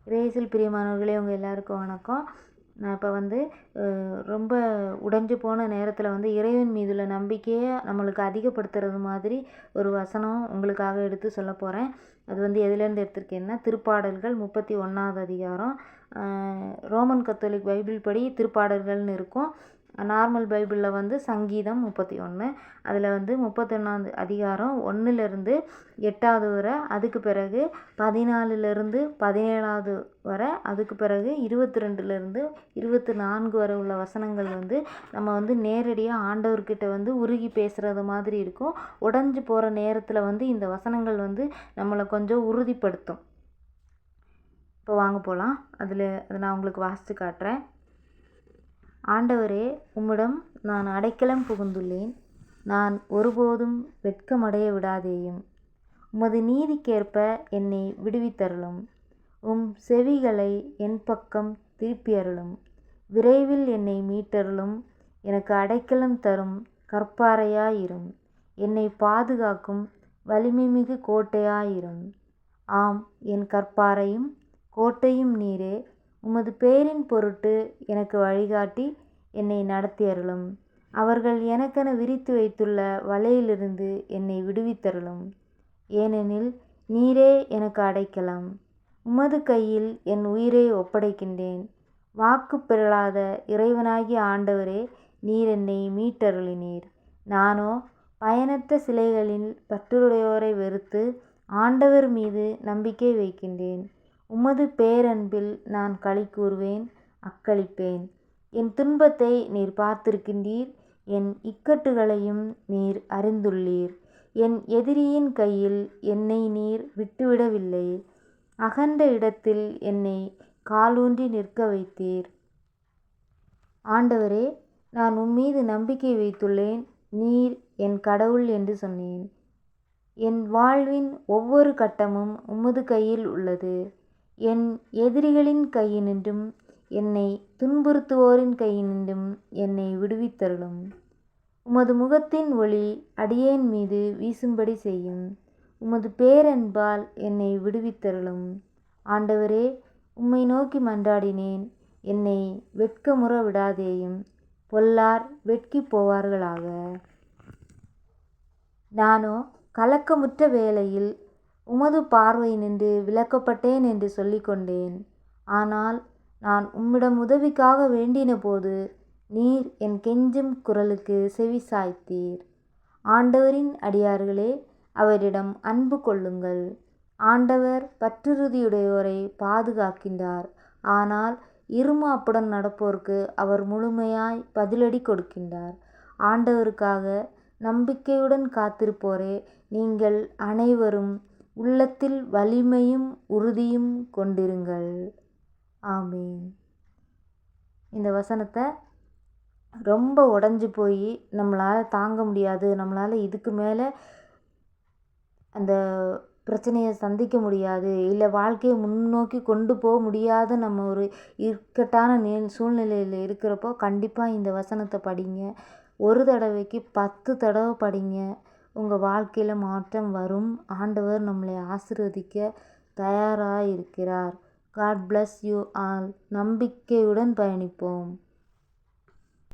இறையேசுவில் பிரியமானவர்களே, உங்கள் எல்லாருக்கும் வணக்கம். நான் இப்போ ரொம்ப உடைஞ்சு போன நேரத்தில் இறைவன் மீதுள்ள நம்பிக்கையை நம்மளுக்கு அதிகப்படுத்துறது மாதிரி ஒரு வசனம் உங்களுக்காக எடுத்து சொல்ல போகிறேன். அது எதுலேருந்து எடுத்திருக்கேன்னா, திருப்பாடல்கள் 31வது அதிகாரம். ரோமன் கத்தோலிக் பைபிள் படி திருப்பாடல்கள்னு இருக்கும். நார்மல் பைபிளில் சங்கீதம் 31. அதில் 31வது அதிகாரம் 1லேருந்து 8வது வரை, அதுக்கு பிறகு 14லேருந்து 17வது வரை, அதுக்கு பிறகு 22லேருந்து 24 வரை உள்ள வசனங்கள் நம்ம நேரடியாக ஆண்டவர்கிட்ட உருகி பேசுகிறது மாதிரி இருக்கும். உடஞ்சி போகிற நேரத்தில் இந்த வசனங்கள் நம்மளை கொஞ்சம் உறுதிப்படுத்தும். இப்போ வாங்க போகலாம். அதை நான் உங்களுக்கு வாசித்து காட்டுறேன். ஆண்டவரே, உம்மிடம் நான் அடைக்கலம் புகுந்துள்ளேன். நான் ஒருபோதும் வெட்கமடைய விடாதேயும். உமது நீதிக்கேற்ப என்னை விடுவித்தருளும். உம் செவிகளை என் பக்கம் திருப்பியருளும். விரைவில் என்னை மீட்டருளும். எனக்கு அடைக்கலம் தரும் கற்பாறையாயிரும். என்னை பாதுகாக்கும் வலிமைமிகு கோட்டையாயிரும். ஆம், என் கற்பாறையும் கோட்டையும் நீரே. உமது பேரின் பொருட்டு எனக்கு வழிகாட்டி என்னை நடத்தியருளும். அவர்கள் எனக்கென விரித்து வைத்துள்ள வலையிலிருந்து என்னை விடுவித்தருளும். ஏனெனில் நீரே எனக்கு அடைக்கலம். உமது கையில் என் உயிரை ஒப்படைக்கின்றேன். வாக்கு பிறழாத இறைவனாகிய ஆண்டவரே, நீர் என்னை மீட்டருளினீர். நானோ பயனற்ற சிலைகளில் பற்றுடையோரை வெறுத்து ஆண்டவர் மீது நம்பிக்கை வைக்கின்றேன். உமது பேரன்பில் நான் களி கூறுவேன், அக்களிப்பேன். என் துன்பத்தை நீர் பார்த்திருக்கின்றீர். என் இக்கட்டுகளையும் நீர் அறிந்துள்ளீர். என் எதிரியின் கையில் என்னை நீர் விட்டுவிடவில்லை. அகன்ற இடத்தில் என்னை காலூன்றி நிற்க வைத்தீர். ஆண்டவரே, நான் உம்மீது நம்பிக்கை வைத்துள்ளேன். நீர் என் கடவுள் என்று சொன்னேன். என் வாழ்வின் ஒவ்வொரு கட்டமும் உமது கையில் உள்ளது. என் எதிரிகளின் கையினின்றும் என்னை துன்புறுத்துவோரின் கையினின்றும் என்னை விடுவித்தருளும். உமது முகத்தின் ஒளி அடியேன் மீது வீசும்படி செய்யும். உமது பேரன்பால் என்னை விடுவித்தருளும். ஆண்டவரே, உம்மை நோக்கி மன்றாடினேன். என்னை வெட்கமுற விடாதேயும். பொல்லார் வெட்கி போவார்களாக. நானோ கலக்கமுற்ற வேளையில் உமது பார்வை நின்று விலக்கப்பட்டேன் என்று சொல்லிக்கொண்டேன். ஆனால் நான் உம்மிடம் உதவிக்காக வேண்டின போது நீர் என் கெஞ்சும் குரலுக்கு செவி சாய்த்தீர். ஆண்டவரின் அடியார்களே, அவரிடம் அன்பு கொள்ளுங்கள். ஆண்டவர் பற்றுறுதியுடையோரை பாதுகாக்கின்றார். ஆனால் இருமாப்புடன் நடப்போருக்கு அவர் முழுமையாய் பதிலடி கொடுக்கின்றார். ஆண்டவருக்காக நம்பிக்கையுடன் காத்திருப்போரே, நீங்கள் அனைவரும் உள்ளத்தில் வலிமையும் உறுதியும் கொண்டிருங்கள். ஆமீன். இந்த வசனத்தை ரொம்ப உடஞ்சி போய் நம்மளால் தாங்க முடியாது, நம்மளால் இதுக்கு மேலே அந்த பிரச்சனையை சந்திக்க முடியாது, இல்லை வாழ்க்கையை முன்னோக்கி கொண்டு போக முடியாத நம்ம ஒரு இக்கட்டான சூழ்நிலையில் இருக்கிறப்போ கண்டிப்பாக இந்த வசனத்தை படிங்க. ஒரு தடவைக்கு 10 தடவை படிங்க. உங்கள் வாழ்க்கையில் மாற்றம் வரும். ஆண்டவர் நம்மளை ஆசீர்வதிக்க தயாராக இருக்கிறார். God bless you all. நம்பிக்கையுடன் பயணிப்போம்.